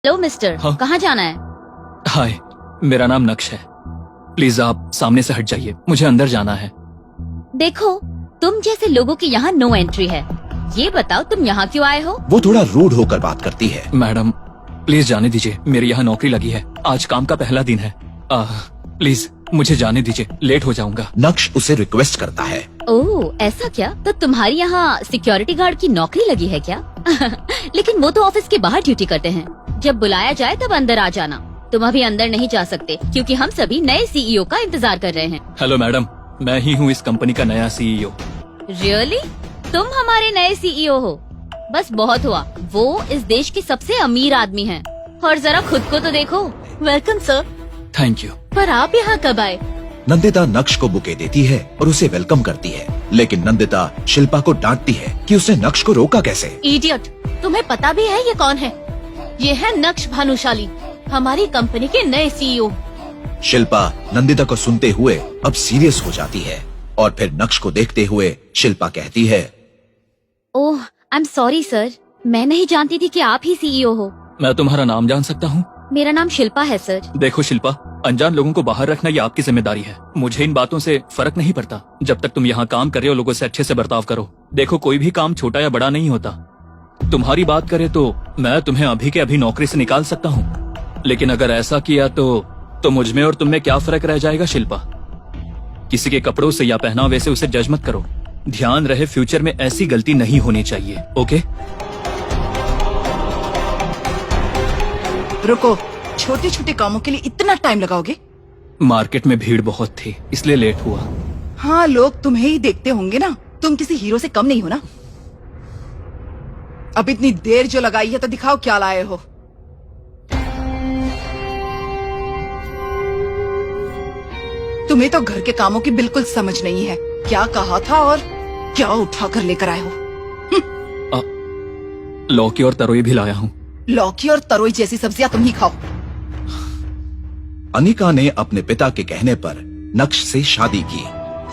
Hello mister, हाँ? कहाँ जाना है? हाय, मेरा नाम नक्श है। प्लीज आप सामने से हट जाइए, मुझे अंदर जाना है। देखो, तुम जैसे लोगों की यहाँ नो एंट्री है। ये बताओ तुम यहाँ क्यों आए हो? वो थोड़ा रूड होकर बात करती है। मैडम प्लीज जाने दीजिए, मेरी यहाँ नौकरी लगी है, आज काम का पहला दिन है। प्लीज मुझे जाने दीजिए, लेट हो जाऊंगा। नक्श उसे रिक्वेस्ट करता है। ओह, ऐसा क्या? तो तुम्हारी यहाँ सिक्योरिटी गार्ड की नौकरी लगी है क्या? लेकिन वो तो ऑफिस के बाहर ड्यूटी करते हैं। जब बुलाया जाए तब अंदर आ जाना। तुम अभी अंदर नहीं जा सकते क्योंकि हम सभी नए सीईओ का इंतजार कर रहे हैं। हेलो मैडम, मैं ही हूँ इस कंपनी का नया सीईओ। रियली? तुम हमारे नए सीईओ हो? बस बहुत हुआ, वो इस देश के सबसे अमीर आदमी हैं। और जरा खुद को तो देखो। Welcome sir. Thank you. पर आप यहाँ कब आए? नंदिता नक्श को बुके देती है और उसे वेलकम करती है, लेकिन नंदिता शिल्पा को डांटती है कि उसने नक्श को रोका कैसे। इडियट, तुम्हें पता भी है ये कौन है? ये है नक्श भानुशाली, हमारी कंपनी के नए सीईओ। शिल्पा नंदिता को सुनते हुए अब सीरियस हो जाती है और फिर नक्श को देखते हुए शिल्पा कहती है, ओह, आई एम सॉरी सर, मैं नहीं जानती थी कि आप ही सीईओ हो। मैं तुम्हारा नाम जान सकता हूँ? मेरा नाम शिल्पा है सर। देखो शिल्पा, अनजान लोगों को बाहर रखना ये आपकी जिम्मेदारी है। मुझे इन बातों से फर्क नहीं पड़ता। जब तक तुम यहाँ काम कर रहे हो, लोगों से अच्छे से बर्ताव करो। देखो, कोई भी काम छोटा या बड़ा नहीं होता। तुम्हारी बात करे तो मैं तुम्हें अभी के अभी नौकरी से निकाल सकता हूँ, लेकिन अगर ऐसा किया तो मुझ में और तुम में क्या फर्क रह जाएगा शिल्पा? किसी के कपड़ों से या पहनावे से उसे जज मत करो। ध्यान रहे, फ्यूचर में ऐसी गलती नहीं होनी चाहिए। ओके? रुको, छोटे छोटे कामों के लिए इतना टाइम लगाओगे? मार्केट में भीड़ बहुत थी, इसलिए लेट हुआ। हाँ, लोग तुम्हें ही देखते होंगे ना, तुम किसी हीरो से कम नहीं हो ना। अब इतनी देर जो लगाई है तो दिखाओ क्या लाए हो। तुम्हें तो घर के कामों की बिल्कुल समझ नहीं है। क्या कहा था और क्या उठा कर लेकर आए हो? लौकी और तरोई भी लाया हूँ। लौकी और तरोई जैसी सब्जियां तुम ही खाओ। अनिका ने अपने पिता के कहने पर नक्श से शादी की,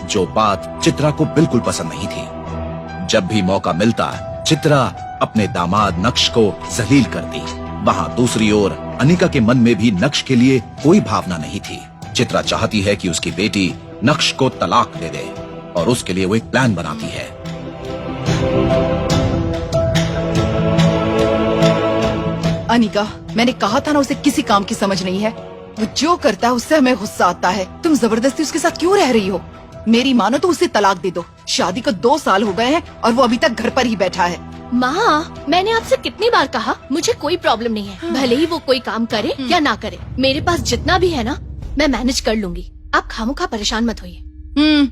जो बात चित्रा को बिल्कुल पसंद नहीं थी। जब भी मौका मिलता, चित्रा अपने दामाद नक्श को जलील करती। वहाँ दूसरी ओर अनिका के मन में भी नक्श के लिए कोई भावना नहीं थी। चित्रा चाहती है कि उसकी बेटी नक्श को तलाक दे दे और उसके लिए वो एक प्लान बनाती है। अनिका, मैंने कहा था ना, उसे किसी काम की समझ नहीं है। वो जो करता है उससे हमें गुस्सा आता है। तुम जबरदस्ती उसके साथ क्यों रह रही हो? मेरी मानो तो उसे तलाक दे दो। शादी को 2 साल हो गए हैं और वो अभी तक घर पर ही बैठा है। माँ, मैंने आपसे कितनी बार कहा, मुझे कोई प्रॉब्लम नहीं है। भले ही वो कोई काम करे या ना करे, मेरे पास जितना भी है ना, मैं मैनेज कर लूंगी। आप खामोखा परेशान मत होइए।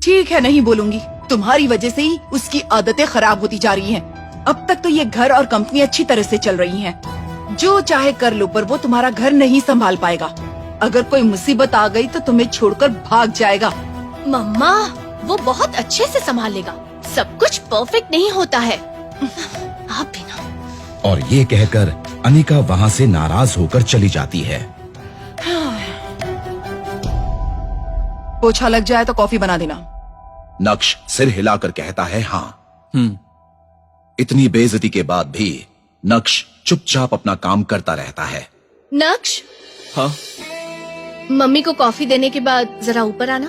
ठीक है, नहीं बोलूंगी। तुम्हारी वजह से ही उसकी आदतें खराब होती जा रही हैं। अब तक तो ये घर और कंपनी अच्छी तरह से चल रही हैं। जो चाहे कर लो, पर वो तुम्हारा घर नहीं संभाल पाएगा। अगर कोई मुसीबत आ गई तो तुम्हें छोड़कर भाग जाएगा। मम्मा, वो बहुत अच्छे से संभाल लेगा। सब कुछ परफेक्ट नहीं होता है। आप भी ना। और ये कहकर अनिका वहाँ से नाराज होकर चली जाती है। पोछा लग जाए तो कॉफी बना देना। नक्श सिर हिलाकर कहता है हाँ। इतनी बेइज्जती के बाद भी नक्श चुपचाप अपना काम करता रहता है। नक्श, हाँ? मम्मी को कॉफी देने के बाद जरा ऊपर आना।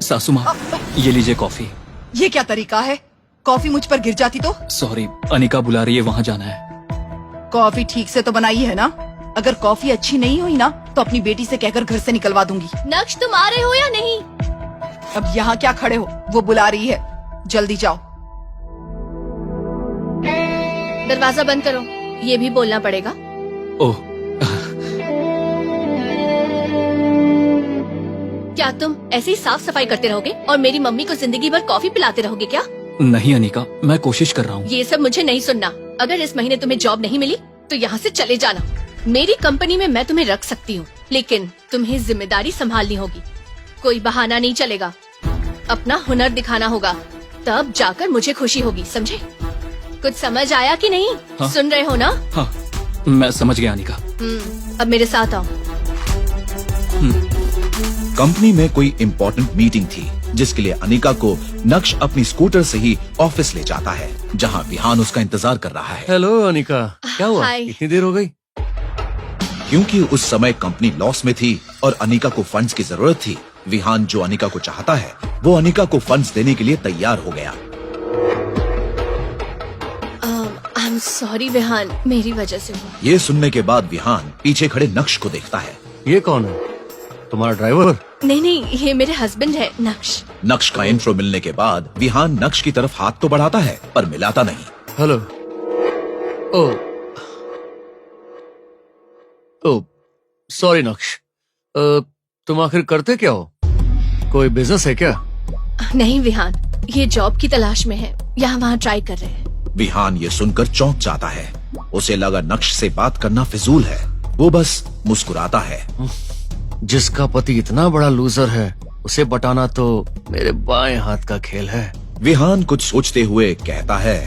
सासू माँ, ये लीजिए कॉफी। ये क्या तरीका है? कॉफी मुझ पर गिर जाती तो? सॉरी, अनिका बुला रही है, वहाँ जाना है। कॉफी ठीक से तो बनाई है ना? अगर कॉफी अच्छी नहीं हुई ना तो अपनी बेटी से कहकर घर से निकलवा दूंगी। नक्श, तुम आ रहे हो या नहीं? अब यहाँ क्या खड़े हो? वो बुला रही है, जल्दी जाओ। दरवाजा बंद करो, ये भी बोलना पड़ेगा। ओह, क्या तुम ऐसे ही साफ सफाई करते रहोगे और मेरी मम्मी को जिंदगी भर कॉफी पिलाते रहोगे क्या? नहीं अनिका, मैं कोशिश कर रहा हूँ। ये सब मुझे नहीं सुनना। अगर इस महीने तुम्हें जॉब नहीं मिली तो यहाँ से चले जाना। मेरी कंपनी में मैं तुम्हें रख सकती हूँ, लेकिन तुम्हें जिम्मेदारी संभालनी होगी। कोई बहाना नहीं चलेगा। अपना हुनर दिखाना होगा, तब जाकर मुझे खुशी होगी, समझे? कुछ समझ आया कि नहीं? हाँ? सुन रहे हो ना? हाँ, मैं समझ गया अनिका। अब मेरे साथ आओ। कंपनी में कोई इम्पोर्टेंट मीटिंग थी जिसके लिए अनिका को नक्श अपनी स्कूटर से ही ऑफिस ले जाता है, जहाँ विहान उसका इंतजार कर रहा है। हेलो अनिका, क्या हुआ? हाय। इतनी देर हो गई? क्योंकि उस समय कंपनी लॉस में थी और अनिका को फंड्स की जरूरत थी, विहान जो अनिका को चाहता है वो अनिका को फंड्स देने के लिए तैयार हो गया। आई एम सॉरी विहान, मेरी वजह से हुआ। ये सुनने के बाद विहान पीछे खड़े नक्श को देखता है। ये कौन है? तुम्हारा ड्राइवर? नहीं, ये मेरे हस्बैंड है नक्श। नक्श का इंट्रो मिलने के बाद विहान नक्श की तरफ हाथ तो बढ़ाता है पर मिलाता नहीं। हेलो। ओ सॉरी नक्श, तुम आखिर करते क्या हो? कोई बिजनेस है क्या? नहीं विहान, ये जॉब की तलाश में है, यहाँ वहाँ ट्राई कर रहे हैं। विहान ये सुनकर चौंक जाता है। उसे लगा नक्श से बात करना फिजूल है। वो बस मुस्कुराता है। जिसका पति इतना बड़ा लूजर है उसे बटाना तो मेरे बाएं हाथ का खेल है। विहान कुछ सोचते हुए कहता है।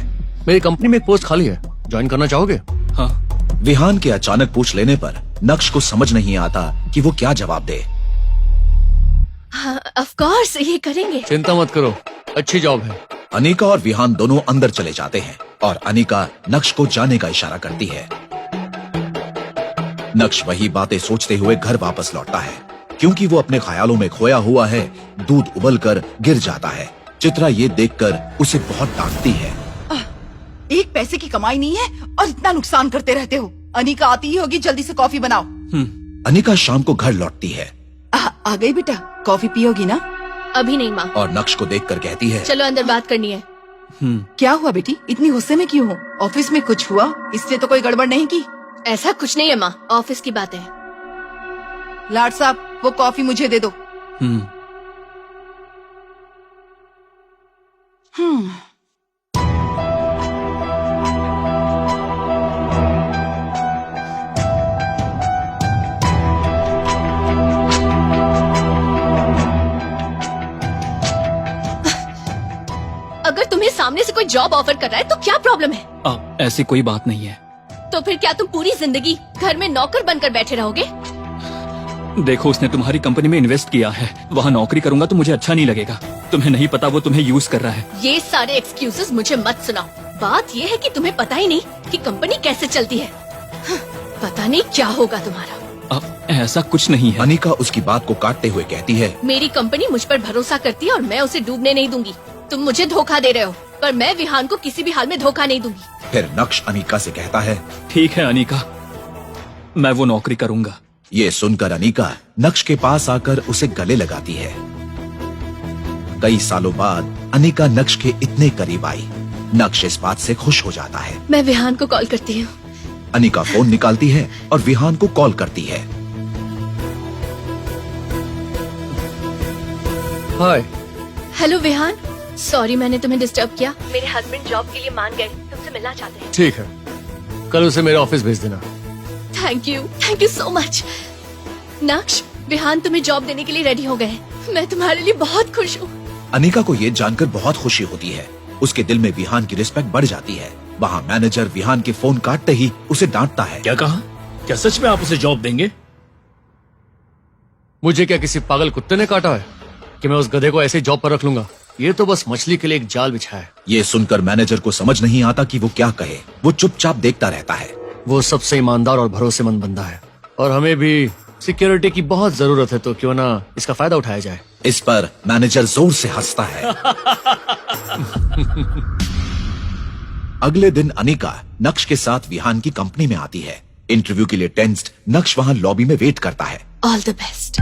मेरी कंपनी में एक पोस्ट खाली है, ज्वाइन करना चाहोगे? हाँ। विहान के अचानक पूछ लेने पर नक्श को समझ नहीं आता कि वो क्या जवाब दे। हाँ, ऑफ कोर्स ये करेंगे। चिंता मत करो, अच्छी जॉब है। अनिका और विहान दोनों अंदर चले जाते हैं और अनिका नक्श को जाने का इशारा करती है। नक्श वही बातें सोचते हुए घर वापस लौटता है। क्योंकि वो अपने ख्यालों में खोया हुआ है, दूध उबलकर गिर जाता है। चित्रा ये देखकर उसे बहुत डांटती है। एक पैसे की कमाई नहीं है और इतना नुकसान करते रहते हो। अनिका आती ही होगी, जल्दी से कॉफी बनाओ। अनिका शाम को घर लौटती है आ गई बेटा, कॉफी पियोगी ना? अभी नहीं माँ, और नक्श को देखकर कहती है। चलो अंदर बात करनी है। क्या हुआ बेटी, इतनी गुस्से में क्यों हो? ऑफिस में कुछ हुआ? इसलिए तो कोई गड़बड़ नहीं की? ऐसा कुछ नहीं है माँ, ऑफिस की बात है। लाड साहब, वो कॉफी मुझे दे दो। अगर तुम्हें सामने से कोई जॉब ऑफर कर रहा है तो क्या प्रॉब्लम है? ऐसी कोई बात नहीं है। तो फिर क्या तुम पूरी जिंदगी घर में नौकर बनकर बैठे रहोगे? देखो, उसने तुम्हारी कंपनी में इन्वेस्ट किया है। वहाँ नौकरी करूंगा तो मुझे अच्छा नहीं लगेगा। तुम्हें नहीं पता वो तुम्हें यूज कर रहा है। ये सारे एक्सक्यूजेस मुझे मत सुनाओ। बात ये है कि तुम्हें पता ही नहीं कि कंपनी कैसे चलती है। पता नहीं क्या होगा तुम्हारा। ऐसा कुछ नहीं है। अनिका उसकी बात को काटते हुए कहती है। मेरी कंपनी मुझ पर भरोसा करती है और मैं उसे डूबने नहीं दूंगी। तुम मुझे धोखा दे रहे हो, पर मैं विहान को किसी भी हाल में धोखा नहीं दूंगी। फिर नक्श अनिका से कहता है। ठीक है अनिका, मैं वो नौकरी करूंगा। ये सुनकर अनिका नक्श के पास आकर उसे गले लगाती है। कई सालों बाद अनिका नक्श के इतने करीब आई। नक्श इस बात से खुश हो जाता है। मैं विहान को कॉल करती हूँ। अनिका फोन निकालती है और विहान को कॉल करती है। हाय। हेलो विहान, सॉरी मैंने तुम्हें डिस्टर्ब किया। मेरे हस्बैंड जॉब के लिए मान गए, तुमसे मिलना चाहते हैं। ठीक है, कल उसे मेरे ऑफिस भेज देना। Thank you so much. नक्श, विहान तुम्हें जॉब देने के लिए रेडी हो गए। मैं तुम्हारे लिए बहुत खुश हूँ। अनिका को ये जानकर बहुत खुशी होती है। उसके दिल में विहान की रिस्पेक्ट बढ़ जाती है। वहाँ मैनेजर विहान के फोन काटते ही उसे डांटता है। क्या कहा? क्या सच में आप उसे जॉब देंगे? मुझे क्या किसी पागल कुत्ते ने काटा है कि मैं उस गधे को ऐसे जॉब पर रख लूंगा? ये तो बस मछली के लिए एक जाल बिछाया है। ये सुनकर मैनेजर को समझ नहीं आता कि वो क्या कहे। वो चुपचाप देखता रहता है। वो सबसे ईमानदार और भरोसेमंद बंदा है और हमें भी सिक्योरिटी की बहुत जरूरत है, तो क्यों ना इसका फायदा उठाया जाए। इस पर मैनेजर जोर से हंसता है। अगले दिन अनिका नक्श के साथ विहान की कंपनी में आती है। इंटरव्यू के लिए टेंस्ड नक्श वहाँ लॉबी में वेट करता है। All the best.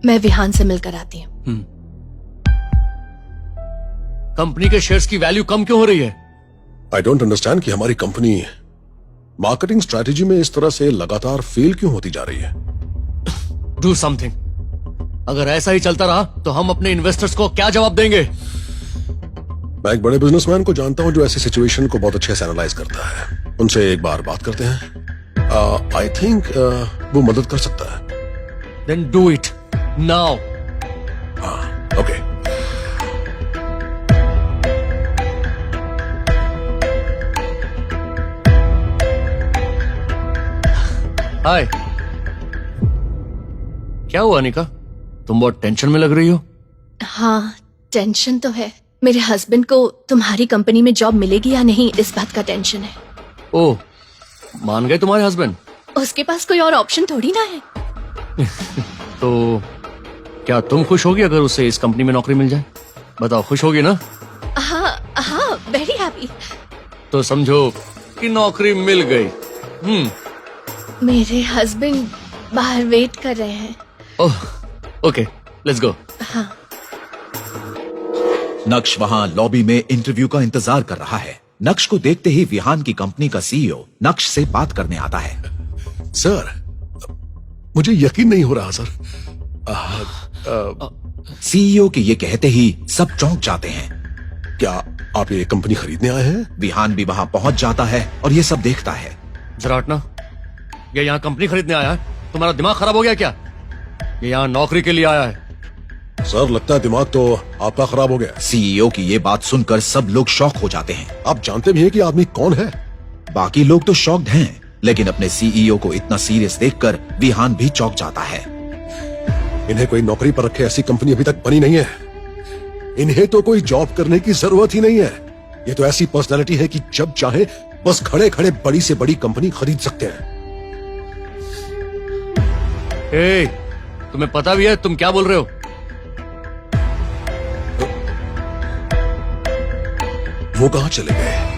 मैं विहान से मिलकर आती हूँ। कंपनी के शेयर्स की वैल्यू कम क्यों हो रही है? आई डोंट अंडरस्टैंड कि हमारी कंपनी मार्केटिंग स्ट्रेटेजी में इस तरह से लगातार फेल क्यों होती जा रही है। Do something. अगर ऐसा ही चलता रहा तो हम अपने इन्वेस्टर्स को क्या जवाब देंगे? मैं एक बड़े बिजनेसमैन को जानता हूं जो ऐसी सिचुएशन को बहुत अच्छे से एनालाइज करता है। उनसे एक बार बात करते हैं। आई थिंक वो मदद कर सकता है। Then do it now. Okay. Hi. क्या हुआ अनिका, तुम बहुत टेंशन में लग रही हो? हाँ, टेंशन तो है। मेरे हस्बैंड को तुम्हारी कंपनी में जॉब मिलेगी या नहीं, इस बात का टेंशन है। ओह, मान गए तुम्हारे हस्बैंड? उसके पास कोई और ऑप्शन थोड़ी ना है। तो क्या तुम खुश होगी अगर उसे इस कंपनी में नौकरी मिल जाए? बताओ, खुश होगी ना? हाँ हाँ, वेरी हैप्पी। तो समझो कि नौकरी मिल गई। मेरे हस्बैंड बाहर वेट कर रहे हैं। ओह, ओके, लेट्स गो। हाँ। नक्श वहां लॉबी में इंटरव्यू का इंतजार कर रहा है। नक्श को देखते ही विहान की कंपनी का सीईओ नक्श से बात करने आता है। सर, मुझे यकीन नहीं हो रहा सर। सीईओ के ये कहते ही सब चौंक जाते हैं। क्या आप ये कंपनी खरीदने आए हैं? विहान भी वहां पहुंच जाता है और ये सब देखता है। जरा हटना, ये यहाँ कंपनी खरीदने आया है? तुम्हारा दिमाग खराब हो गया क्या? ये यहाँ नौकरी के लिए आया है। सर, लगता है दिमाग तो आपका खराब हो गया। सीईओ की ये बात सुनकर सब लोग शॉक हो जाते हैं। आप जानते भी हैं कि आदमी कौन है? बाकी लोग तो शॉक्ड हैं, लेकिन अपने सीईओ को इतना सीरियस देखकर विहान भी चौंक जाता है। इन्हें कोई नौकरी पर रखे ऐसी कंपनी अभी तक बनी नहीं है। इन्हें तो कोई जॉब करने की जरूरत ही नहीं है। ये तो ऐसी पर्सनैलिटी है कि जब चाहे बस खड़े खड़े बड़ी से बड़ी कंपनी खरीद सकते हैं। ए, तुम्हें पता भी है तुम क्या बोल रहे हो? वो कहां चले गए?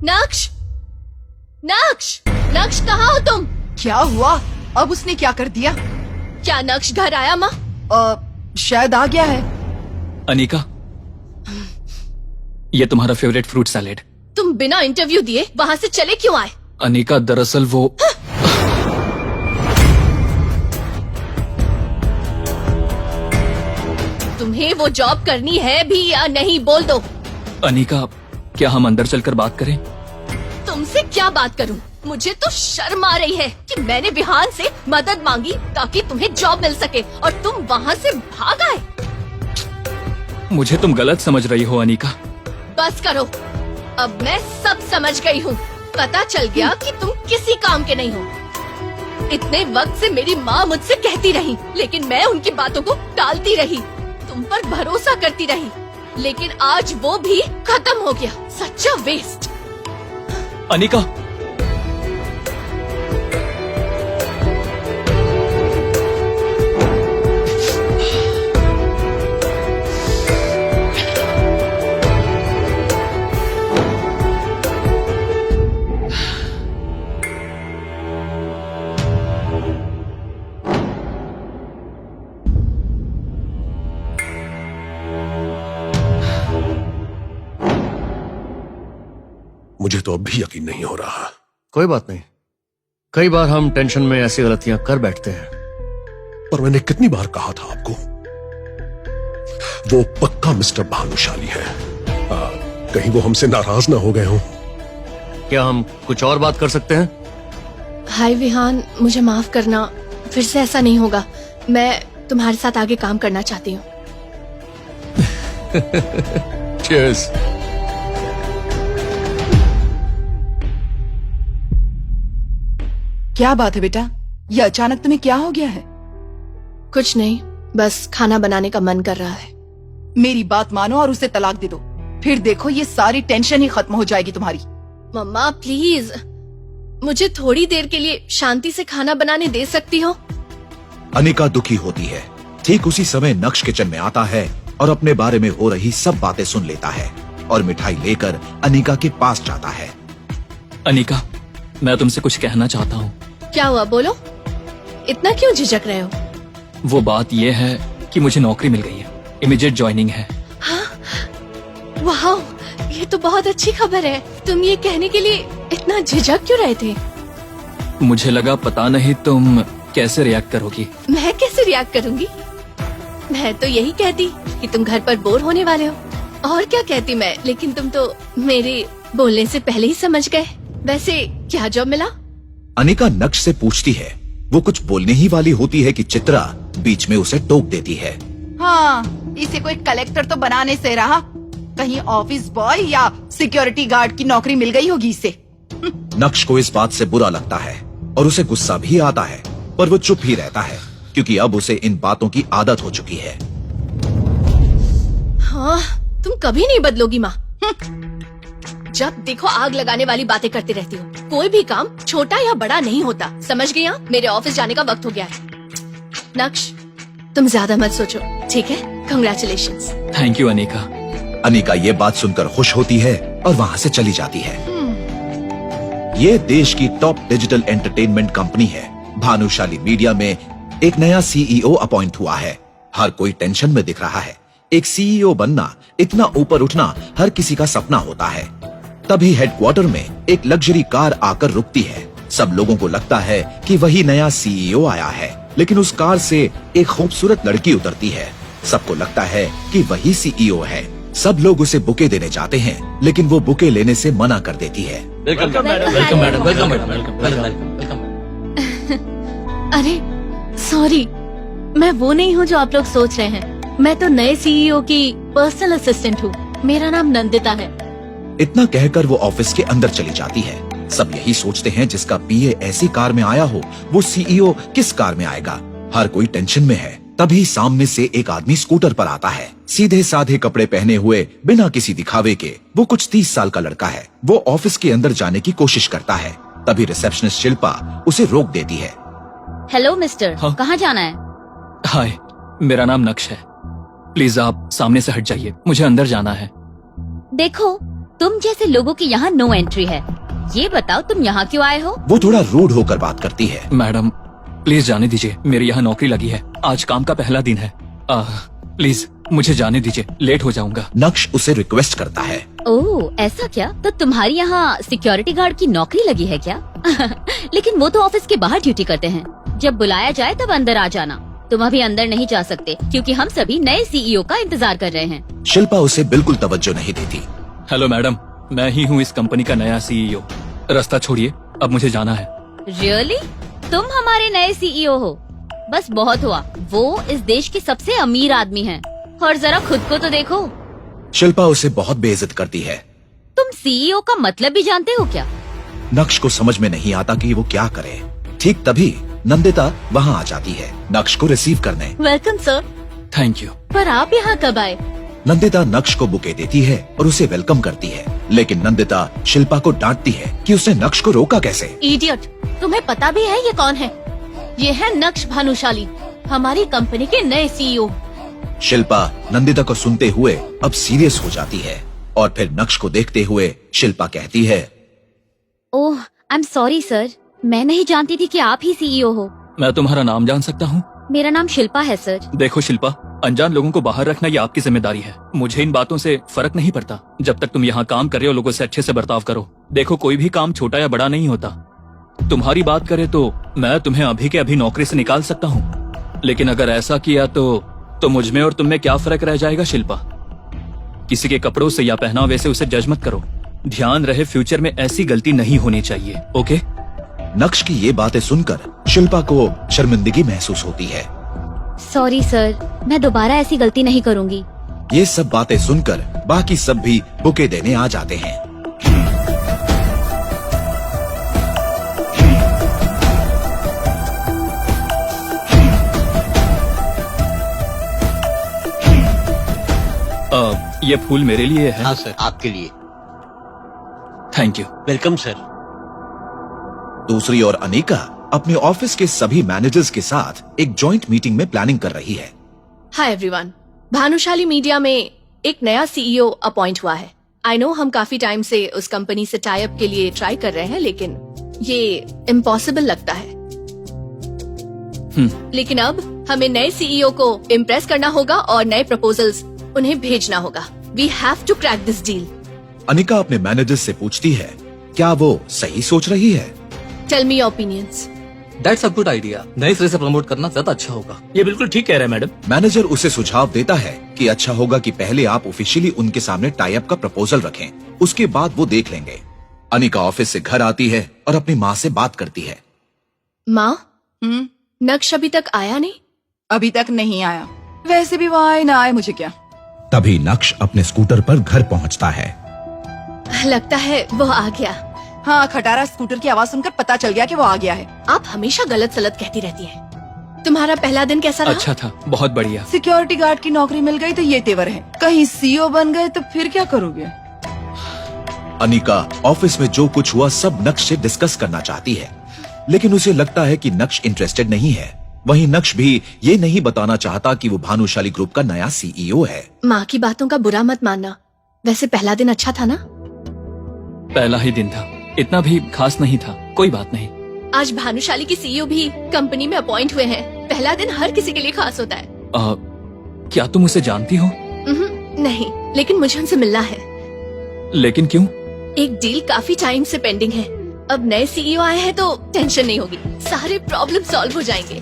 नक्श, नक्श, नक्श, कहाँ हो तुम? क्या हुआ? अब उसने क्या कर दिया? क्या नक्श घर आया माँ? शायद आ गया है। अनिका, ये तुम्हारा फेवरेट फ्रूट सैलेड। तुम बिना इंटरव्यू दिए वहाँ से चले क्यों आए? अनिका, दरअसल वो तुम्हें वो जॉब करनी है भी या नहीं, बोल दो। अनिका, क्या हम अंदर चलकर बात करें? तुमसे क्या बात करूं? मुझे तो शर्म आ रही है कि मैंने विहान से मदद मांगी ताकि तुम्हें जॉब मिल सके और तुम वहाँ से भाग आए। मुझे तुम गलत समझ रही हो अनिका। बस करो, अब मैं सब समझ गई हूँ। पता चल गया कि तुम किसी काम के नहीं हो। इतने वक्त से मेरी माँ मुझसे कहती रही, लेकिन मैं उनकी बातों को टालती रही, तुम पर भरोसा करती रही, लेकिन आज वो भी खत्म हो गया। सच्चा वेस्ट। अनिका, मुझे तो अब भी यकीन नहीं हो रहा। कोई बात नहीं, कई बार हम टेंशन में ऐसी गलतियां कर बैठते हैं। पर मैंने कितनी बार कहा था आपको, वो पक्का मिस्टर भानुशाली है। कहीं वो हमसे नाराज ना हो गए हों। क्या हम कुछ और बात कर सकते हैं? हाय विहान, मुझे माफ करना, फिर से ऐसा नहीं होगा। मैं तुम्हारे साथ आगे काम करना चाहती हूँ। Cheers. क्या बात है बेटा, ये अचानक तुम्हें क्या हो गया है? कुछ नहीं, बस खाना बनाने का मन कर रहा है। मेरी बात मानो और उसे तलाक दे दो, फिर देखो ये सारी टेंशन ही खत्म हो जाएगी तुम्हारी। मम्मा प्लीज, मुझे थोड़ी देर के लिए शांति से खाना बनाने दे सकती हो? अनिका दुखी होती है। ठीक उसी समय नक्श किचन में आता है और अपने बारे में हो रही सब बातें सुन लेता है और मिठाई लेकर अनिका के पास जाता है। अनिका, मैं तुमसे कुछ कहना चाहता हूँ। क्या हुआ, बोलो। इतना क्यों झिझक रहे हो? वो बात ये है कि मुझे नौकरी मिल गई है, इमीडिएट ज्वाइनिंग है। वाह, ये तो बहुत अच्छी खबर है। तुम ये कहने के लिए इतना झिझक क्यों रहे थे? मुझे लगा पता नहीं तुम कैसे रिएक्ट करोगी। मैं कैसे रिएक्ट करूंगी? मैं तो यही कहती कि तुम घर पर बोर होने वाले हो, और क्या कहती मैं, लेकिन तुम तो मेरे बोलने से पहले ही समझ गए। वैसे क्या जॉब मिला? अनिका नक्श से पूछती है, वो कुछ बोलने ही वाली होती है कि चित्रा बीच में उसे टोक देती है। हाँ, इसे कोई कलेक्टर तो बनाने से रहा, कहीं ऑफिस बॉय या सिक्योरिटी गार्ड की नौकरी मिल गई होगी इसे। नक्श को इस बात से बुरा लगता है और उसे गुस्सा भी आता है, पर वो चुप ही रहता है क्योंकि अब उसे इन बातों की आदत हो चुकी है। हाँ, तुम कभी नहीं बदलोगी माँ। जब देखो आग लगाने वाली बातें करती रहती हो। कोई भी काम छोटा या बड़ा नहीं होता, समझ गई? मेरे ऑफिस जाने का वक्त हो गया है। नक्श, तुम ज्यादा मत सोचो, ठीक है? Congratulations. Thank you Anika. Anika ये बात सुनकर खुश होती है और वहाँ से चली जाती है। ये देश की टॉप डिजिटल एंटरटेनमेंट कंपनी है। भानुशाली मीडिया में एक नया सीईओ अपॉइंट हुआ है। हर कोई टेंशन में दिख रहा है। एक सीईओ बनना, इतना ऊपर उठना हर किसी का सपना होता है। तभी हेडक्वार्टर में एक लग्जरी कार आकर रुकती है। सब लोगों को लगता है कि वही नया सीईओ आया है, लेकिन उस कार से एक खूबसूरत लड़की उतरती है। सबको लगता है कि वही सीईओ है। सब लोग उसे बुके देने जाते हैं, लेकिन वो बुके लेने से मना कर देती है। Welcome madam, welcome madam, welcome madam, welcome. अरे सॉरी, मैं वो नहीं हूँ जो आप लोग सोच रहे हैं। मैं तो नए सीईओ की पर्सनल असिस्टेंट हूँ। मेरा नाम नंदिता है। इतना कहकर वो ऑफिस के अंदर चली जाती है। सब यही सोचते हैं जिसका पीए ऐसी कार में आया हो, वो सीईओ किस कार में आएगा। हर कोई टेंशन में है। तभी सामने से एक आदमी स्कूटर पर आता है। सीधे साधे कपड़े पहने हुए, बिना किसी दिखावे के। वो कुछ 30 साल का लड़का है। वो ऑफिस के अंदर जाने की कोशिश करता है। तभी रिसेप्शनिस्ट शिल्पा उसे रोक देती है। हेलो मिस्टर, हाँ? कहाँ जाना है? हाय, मेरा नाम नक्श है। प्लीज आप सामने से हट जाइए, मुझे अंदर जाना है। देखो, तुम जैसे लोगों की यहाँ नो एंट्री है। ये बताओ तुम यहाँ क्यों आए हो? वो थोड़ा रूड होकर बात करती है। मैडम प्लीज जाने दीजिए, मेरी यहाँ नौकरी लगी है। आज काम का पहला दिन है। प्लीज मुझे जाने दीजिए, लेट हो जाऊंगा। नक्श उसे रिक्वेस्ट करता है। ओह, ऐसा क्या? तो तुम्हारी यहाँ सिक्योरिटी गार्ड की नौकरी लगी है क्या? लेकिन वो तो ऑफिस के बाहर ड्यूटी करते हैं। जब बुलाया जाए तब अंदर आ जाना। तुम अभी अंदर नहीं जा सकते क्योंकि हम सभी नए सीईओ का इंतजार कर रहे हैं। शिल्पा उसे बिल्कुल तवज्जो नहीं देती। हेलो मैडम, मैं ही हूँ इस कंपनी का नया सीईओ। रास्ता छोड़िए, अब मुझे जाना है। रियली? तुम हमारे नए सीईओ हो? बस बहुत हुआ। वो इस देश के सबसे अमीर आदमी हैं। और जरा खुद को तो देखो। शिल्पा उसे बहुत बेइज्जत करती है। तुम सीईओ का मतलब भी जानते हो क्या? नक्श को समझ में नहीं आता कि वो क्या करे। ठीक तभी नंदिता वहाँ आ जाती है नक्श को रिसीव करने। Welcome sir. Thank you. पर आप यहाँ कब आए? नंदिता नक्श को बुके देती है और उसे वेलकम करती है, लेकिन नंदिता शिल्पा को डांटती है कि उसने नक्श को रोका कैसे। इडियट, तुम्हें पता भी है ये कौन है? ये है नक्श भानुशाली, हमारी कंपनी के नए सीईओ। शिल्पा नंदिता को सुनते हुए अब सीरियस हो जाती है और फिर नक्श को देखते हुए शिल्पा कहती है, ओह, आई एम सॉरी सर। मैं नहीं जानती थी कि आप ही सीईओ हो। मैं तुम्हारा नाम जान सकता हूँ? मेरा नाम शिल्पा है सर। देखो शिल्पा, अनजान लोगों को बाहर रखना ये आपकी जिम्मेदारी है। मुझे इन बातों से फर्क नहीं पड़ता। जब तक तुम यहाँ काम कर रहे हो, लोगों से अच्छे से बर्ताव करो। देखो, कोई भी काम छोटा या बड़ा नहीं होता। तुम्हारी बात करें तो मैं तुम्हें अभी के अभी नौकरी से निकाल सकता हूँ, लेकिन अगर ऐसा किया तो मुझ में और तुम में क्या फर्क रह जाएगा शिल्पा? किसी के कपड़ों से या पहनावे से उसे जज मत करो। ध्यान रहे, फ्यूचर में ऐसी गलती नहीं होनी चाहिए। ओके? नक्श की ये बातें सुनकर शिल्पा को शर्मिंदगी महसूस होती है। सॉरी सर, मैं दोबारा ऐसी गलती नहीं करूँगी। ये सब बातें सुनकर बाकी सब भी बुके देने आ जाते हैं। ये फूल मेरे लिए है। हाँ सर, आपके लिए। Thank you. Welcome sir. दूसरी ओर अनिका अपने ऑफिस के सभी मैनेजर्स के साथ एक जॉइंट मीटिंग में प्लानिंग कर रही है। हाय एवरीवन, भानुशाली मीडिया में एक नया सीईओ अपॉइंट हुआ है। आई नो हम काफी टाइम से उस कंपनी से टाई अप के लिए ट्राई कर रहे हैं, लेकिन ये इम्पॉसिबल लगता है। लेकिन अब हमें नए सीईओ को इम्प्रेस करना होगा और नए प्रपोजल्स उन्हें भेजना होगा। We have to crack this deal. Anika अपने मैनेजर्स से पूछती है, क्या वो सही सोच रही है? Tell me your opinions. That's a good idea. नए सिरे से प्रमोट करना ज्यादा अच्छा होगा। ये बिल्कुल ठीक कह रहे हैं मैडम। मैनेजर उसे सुझाव देता है कि अच्छा होगा कि पहले आप ऑफिशियली उनके सामने टाई अप का प्रपोजल रखें, उसके बाद वो देख लेंगे। अनिका ऑफिस से घर आती है और अपनी माँ से बात करती है। माँ, नक्श अभी तक आया नहीं? अभी तक नहीं आया। वैसे भी वो आए ना आए मुझे क्या। तभी नक्श अपने स्कूटर पर घर पहुंचता है। लगता है वो आ गया। हाँ, खटारा स्कूटर की आवाज सुनकर पता चल गया कि वो आ गया है। आप हमेशा गलत सलत कहती रहती हैं। तुम्हारा पहला दिन कैसा रहा? अच्छा था, बहुत बढ़िया। सिक्योरिटी गार्ड की नौकरी मिल गई तो ये तेवर है, कहीं सीईओ बन गए तो फिर क्या करोगे? अनिका ऑफिस में जो कुछ हुआ सब नक्श से डिस्कस करना चाहती है, लेकिन उसे लगता है कि नक्श इंटरेस्टेड नहीं है। वहीं नक्श भी ये नहीं बताना चाहता कि वो भानुशाली ग्रुप का नया सीईओ है। माँ की बातों का बुरा मत मानना। वैसे पहला दिन अच्छा था ना? पहला ही दिन था, इतना भी खास नहीं था। कोई बात नहीं। आज भानुशाली की सीईओ भी कंपनी में अपॉइंट हुए हैं। पहला दिन हर किसी के लिए खास होता है। क्या तुम उसे जानती हो? नहीं, लेकिन मुझे उनसे मिलना है। लेकिन क्यों? एक डील काफी टाइम से पेंडिंग है। अब नए सीईओ आए हैं तो टेंशन नहीं होगी, सारे प्रॉब्लम सॉल्व हो जाएंगे।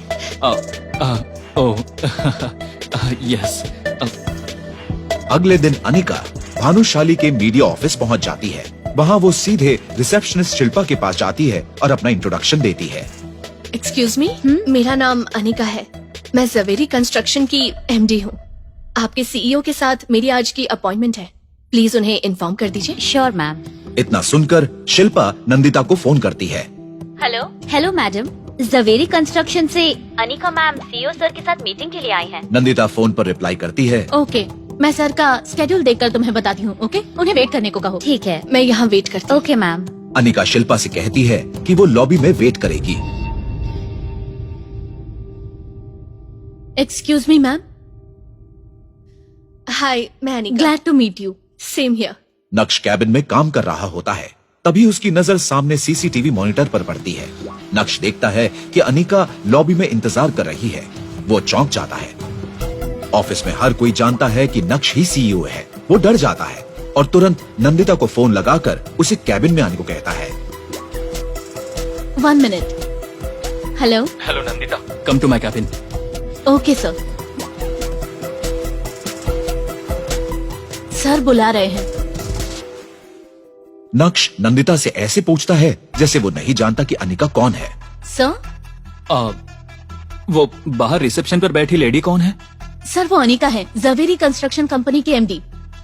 यस। अगले दिन अनिका भानुशाली के मीडिया ऑफिस पहुंच जाती है। वहां वो सीधे रिसेप्शनिस्ट शिल्पा के पास जाती है और अपना इंट्रोडक्शन देती है। एक्सक्यूज मी, मेरा नाम अनिका है। मैं जवेरी कंस्ट्रक्शन की एमडी हूँ। आपके सीईओ के साथ मेरी आज की अपॉइंटमेंट है। प्लीज उन्हें इन्फॉर्म कर दीजिए। Sure ma'am. इतना सुनकर शिल्पा नंदिता को फोन करती है। हेलो मैडम, जवेरी कंस्ट्रक्शन से अनिका मैम सीईओ सर के साथ मीटिंग के लिए आई हैं। नंदिता फोन पर रिप्लाई करती है। ओके, मैं सर का स्केड्यूल देखकर तुम्हें बताती हूँ। ओके, उन्हें वेट करने को कहो। ठीक है। मैं यहाँ वेट करती हूँ। Okay ma'am. अनिका शिल्पा से कहती है कि वो लॉबी में वेट करेगी। Excuse me ma'am. हाय, मैं Anika. Glad to meet you. Same here. Naksh cabin में काम कर रहा होता है। तभी उसकी नजर सामने सीसीटीवी मॉनिटर पर पड़ती है। नक्श देखता है कि अनिका लॉबी में इंतजार कर रही है। वो चौंक जाता है। ऑफिस में हर कोई जानता है कि नक्श ही सीईओ है। वो डर जाता है और तुरंत नंदिता को फोन लगाकर उसे कैबिन में आने को कहता है। 1 minute. Hello Nandita, come to my cabin. Okay sir. Sir बुला रहे हैं। नक्श नंदिता से ऐसे पूछता है जैसे वो नहीं जानता कि अनिका कौन है। सर? वो बाहर रिसेप्शन पर बैठी लेडी कौन है? सर, वो अनिका है, जवेरी कंस्ट्रक्शन कंपनी की एमडी।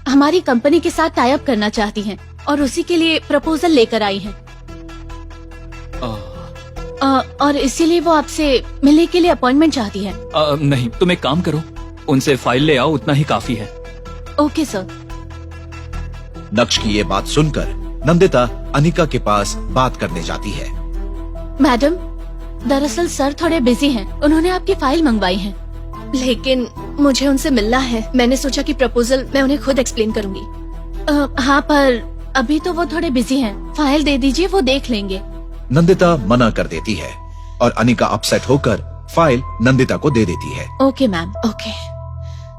हमारी कंपनी के साथ टाई अप करना चाहती हैं और उसी के लिए प्रपोजल लेकर आई हैं। और इसीलिए वो आपसे मिलने के लिए अपॉइंटमेंट चाहती है। नहीं, तुम एक काम करो, उनसे फाइल ले आओ, उतना ही काफी है। Okay sir. नक्श की ये बात सुनकर नंदिता अनिका के पास बात करने जाती है। मैडम, दरअसल सर थोड़े बिजी हैं। उन्होंने आपकी फाइल मंगवाई है, लेकिन मुझे उनसे मिलना है। मैंने सोचा कि प्रपोजल मैं उन्हें खुद एक्सप्लेन करूंगी। हाँ, पर अभी तो वो थोड़े बिजी हैं। फाइल दे दीजिए, वो देख लेंगे। नंदिता मना कर देती है और अनिका अपसेट होकर फाइल नंदिता को दे देती है। Okay ma'am. ओके।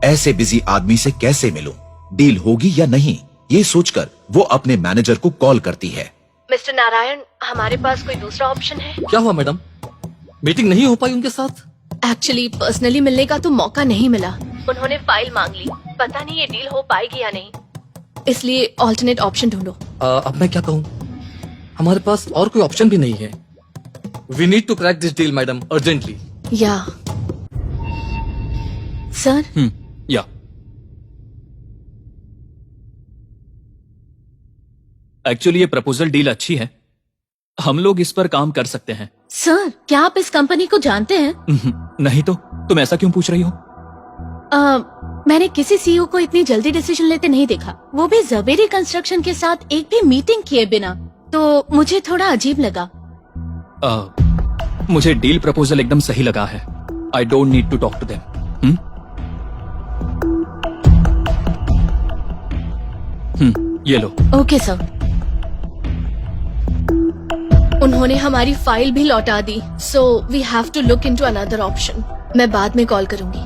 ऐसे बिजी आदमी से कैसे मिलूं? डील होगी या नहीं, ये सोचकर वो अपने मैनेजर को कॉल करती है। मिस्टर नारायण, हमारे पास कोई दूसरा ऑप्शन है? क्या हुआ मैडम? मीटिंग नहीं हो पाई उनके साथ? एक्चुअली पर्सनली मिलने का तो मौका नहीं मिला। उन्होंने फाइल मांग ली। पता नहीं ये डील हो पाएगी या नहीं, इसलिए ऑल्टरनेट ऑप्शन ढूंढो। अब मैं क्या कहूँ? हमारे पास और कोई ऑप्शन भी नहीं है। We need to crack this deal madam, urgently. या सर? या एक्चुअली ये प्रपोजल डील अच्छी है, हम लोग इस पर काम कर सकते हैं। सर, क्या आप इस कंपनी को जानते हैं? नहीं तो तुम ऐसा क्यों पूछ रही हो? मैंने किसी सीईओ को इतनी जल्दी डिसीजन लेते नहीं देखा, वो भी जवेरी कंस्ट्रक्शन के साथ एक भी मीटिंग किए बिना। तो मुझे थोड़ा अजीब लगा। मुझे डील प्रपोजल एकदम सही लगा है। I don't need to talk to them. ये लो। Okay sir. उन्होंने हमारी फाइल भी लौटा दी, so we have to look into another option. मैं बाद में कॉल करूंगी।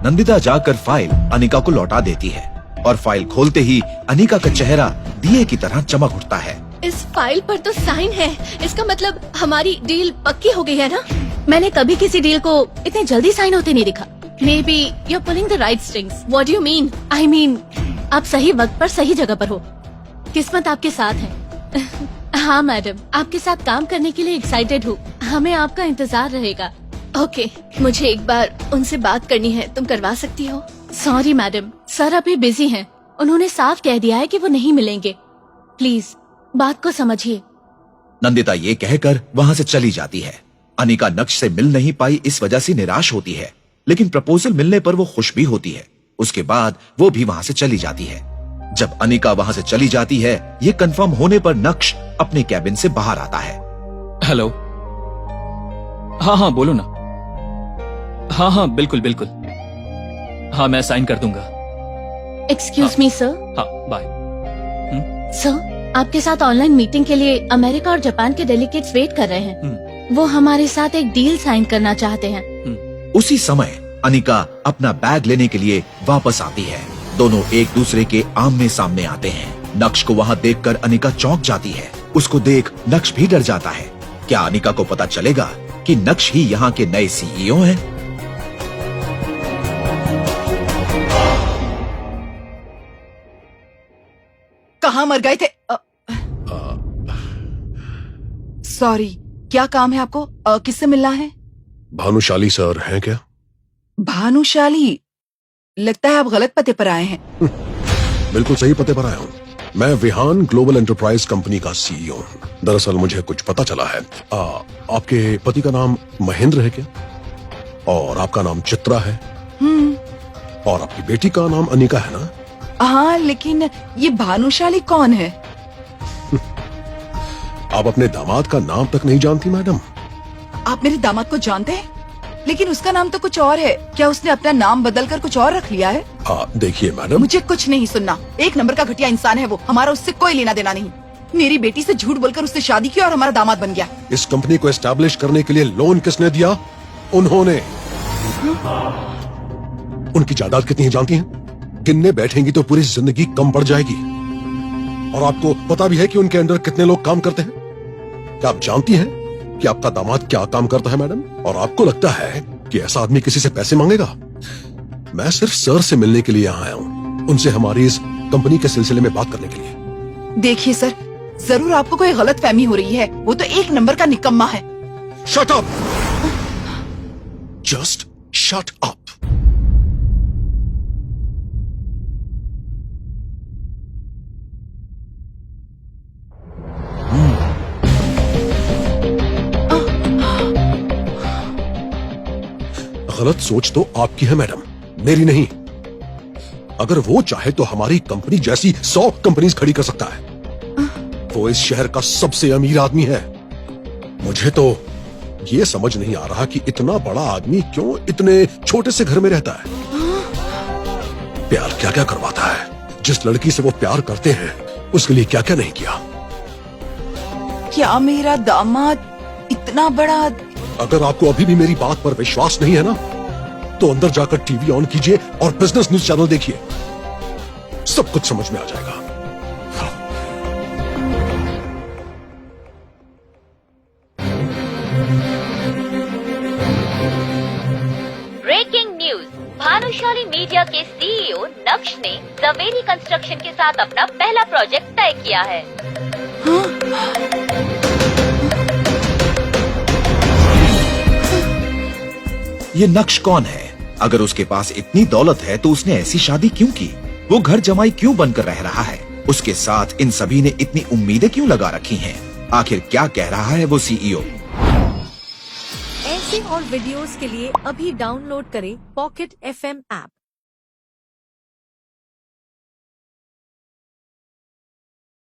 नंदिता जाकर फाइल अनिका को लौटा देती है और फाइल खोलते ही अनिका का चेहरा दिए की तरह चमक उठता है। इस फाइल पर तो साइन है, इसका मतलब हमारी डील पक्की हो गई है ना? मैंने कभी किसी डील को इतने जल्दी साइन होते नहीं देखा। Maybe you are pulling the right strings. What do you mean? I mean आप सही वक्त पर सही जगह पर हो। किस्मत आपके साथ है। हाँ मैडम, आपके साथ काम करने के लिए एक्साइटेड हूँ। हमें आपका इंतजार रहेगा। ओके, मुझे एक बार उनसे बात करनी है, तुम करवा सकती हो? सॉरी मैडम, सर अभी बिजी हैं। उन्होंने साफ कह दिया है कि वो नहीं मिलेंगे। प्लीज बात को समझिए। नंदिता ये कहकर वहां से चली जाती है। अनिका नक्श से मिल नहीं पाई इस वजह से निराश होती है, लेकिन प्रपोजल मिलने पर वो खुश भी होती है। उसके बाद वो भी वहां से चली जाती है। जब अनिका वहां से चली जाती है, ये कंफर्म होने पर नक्श अपने कैबिन से बाहर आता है। हेलो। हाँ हाँ बोलो ना। हाँ हाँ बिल्कुल बिल्कुल। हाँ मैं साइन कर दूंगा। Excuse me sir. हाँ बाय। सर, आपके साथ ऑनलाइन मीटिंग के लिए अमेरिका और जापान के डेलीगेट्स वेट कर रहे हैं। वो हमारे साथ एक डील साइन करना चाहते हैं। उसी समय अनिका अपना बैग लेने के लिए वापस आती है। दोनों एक दूसरे के आमने सामने आते हैं। नक्श को वहां देखकर अनिका चौंक जाती है। उसको देख नक्श भी डर जाता है। क्या अनिका को पता चलेगा कि नक्श ही यहाँ के नए सीईओ हैं? कहाँ मर गए थे? सॉरी, क्या काम है आपको? किससे मिलना है? भानुशाली सर हैं क्या? भानुशाली? लगता है आप गलत पते पर आए हैं। बिल्कुल सही पते पर आया हूँ। मैं विहान ग्लोबल एंटरप्राइज कंपनी का सीईओ हूँ। दरअसल मुझे कुछ पता चला है। आपके पति का नाम महेंद्र है क्या? और आपका नाम चित्रा है? और आपकी बेटी का नाम अनिका है ना? हाँ, लेकिन ये भानुशाली कौन है? आप अपने दामाद का नाम तक नहीं जानती मैडम? आप मेरे दामाद को जानते हैं, लेकिन उसका नाम तो कुछ और है। क्या उसने अपना नाम बदलकर कुछ और रख लिया है? देखिए मैडम, मुझे कुछ नहीं सुनना। एक नंबर का घटिया इंसान है वो। हमारा उससे कोई लेना देना नहीं। मेरी बेटी से झूठ बोलकर उससे शादी की और हमारा दामाद बन गया। इस कंपनी को एस्टैब्लिश करने के लिए लोन किसने दिया? उन्होंने। उनकी जायदाद कितनी है जानती हैं? गिनने बैठेंगी तो पूरी जिंदगी कम पड़ जाएगी। और आपको पता भी है कि उनके अंडर कितने लोग काम करते हैं? क्या आप जानती हैं कि आपका दामाद क्या काम करता है मैडम? और आपको लगता है कि ऐसा आदमी किसी से पैसे मांगेगा? मैं सिर्फ सर से मिलने के लिए यहाँ आया हूँ, उनसे हमारी इस कंपनी के सिलसिले में बात करने के लिए। देखिए सर, जरूर आपको कोई गलत फहमी हो रही है। वो तो एक नंबर का निकम्मा है। Shut up! Just shut up! गलत सोच तो आपकी है मैडम, मेरी नहीं। अगर वो चाहे तो हमारी कंपनी जैसी 100 कंपनीज खड़ी कर सकता है। वो इस शहर का सबसे अमीर आदमी है। मुझे तो ये समझ नहीं आ रहा कि इतना बड़ा आदमी क्यों इतने छोटे से घर में रहता है। प्यार क्या क्या करवाता है। जिस लड़की से वो प्यार करते हैं उसके लिए क्या क्या नहीं किया। क्या मेरा दामाद इतना बड़ा? अगर आपको अभी भी मेरी बात पर विश्वास नहीं है ना, तो अंदर जाकर टीवी ऑन कीजिए और बिजनेस न्यूज चैनल देखिए। सब कुछ समझ में आ जाएगा। Breaking news. भानुशाली मीडिया के सीईओ नक्श ने जवेरी कंस्ट्रक्शन के साथ अपना पहला प्रोजेक्ट तय किया है। ये नक्श कौन है? अगर उसके पास इतनी दौलत है तो उसने ऐसी शादी क्यों की? वो घर जमाई क्यों बनकर रह रहा है? उसके साथ इन सभी ने इतनी उम्मीदें क्यों लगा रखी हैं? आखिर क्या कह रहा है वो सीईओ? ऐसे और वीडियोस के लिए अभी डाउनलोड करें पॉकेट FM ऐप।